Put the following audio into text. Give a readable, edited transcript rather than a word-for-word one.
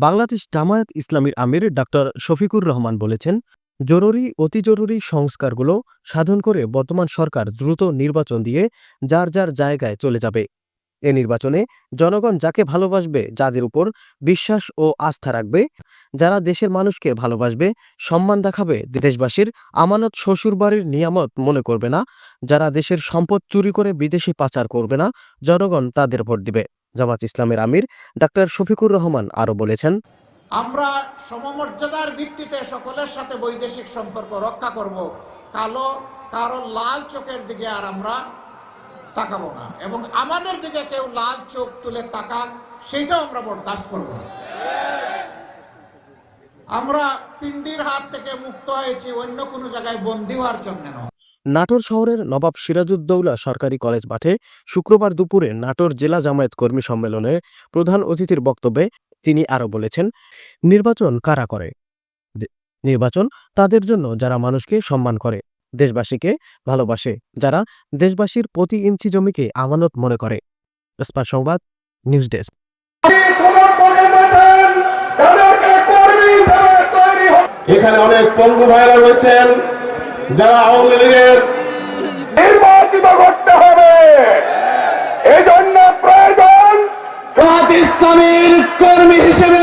বাংলাদেশ জামায়াত ইসলামীর আমির ডাক্তার শফিকুর রহমান বলেছেন, জরুরি অতি জরুরি সংস্কারগুলো সাধন করে বর্তমান সরকার দ্রুত নির্বাচন দিয়ে যার যার জায়গায় চলে যাবে। এ নির্বাচনে জনগণ যাকে ভালোবাসবে, যাদের উপর বিশ্বাস ও আস্থা রাখবে, যারা দেশের মানুষকে ভালোবাসবে, সম্মান দেখাবে, দেশবাসীর আমানত শ্বশুরবাড়ির নিয়ামত মনে করবে না, যারা দেশের সম্পদ চুরি করে বিদেশে পাচার করবে না, জনগণ তাদের ভোট দিবে। জামাত ইসলামের আমির ডাক্তার শফিকুর রহমান আরও বলেছেন, আমরা সমমর্যাদার ভিত্তিতে সকলের সাথে বৈদেশিক সম্পর্ক রক্ষা করব। কারো লাল চোখের দিকে আর আমরা তাকাবো না, এবং আমাদের দিকে কেউ লাল চোখ তুলে তাকাক সেইটাও আমরা বরদাস্ত করব না। আমরা পিণ্ডির হাত থেকে মুক্ত হয়েছি অন্য কোনো জায়গায় বন্দী হওয়ার জন্য নয়। নাটোর শহরের নবাব সিরাজউদ্দৌলা সরকারি কলেজ মাঠে শুক্রবার দুপুরে নাটোর জেলা জামায়াত কর্মী সম্মেলনে প্রধান অতিথির বক্তব্যে তিনি আরও বলেছেন, নির্বাচন কারা করে? নির্বাচন তাদের জন্য যারা মানুষকে সম্মান করে, দেশবাসীকে ভালোবাসে, যারা দেশবাসীর প্রতি ইঞ্চি জমিকে আমানত মনে করে। স্পার সংবাদ, নিউজ ডেস্ক। এখানে অনেক পঙ্গু ভাইরা রয়েছেন যারা আওয়ামী লীগের নির্বাচিত করতে হবে। এই জন্য প্রয়োজন জামাত ইসলামীর কর্মী হিসেবে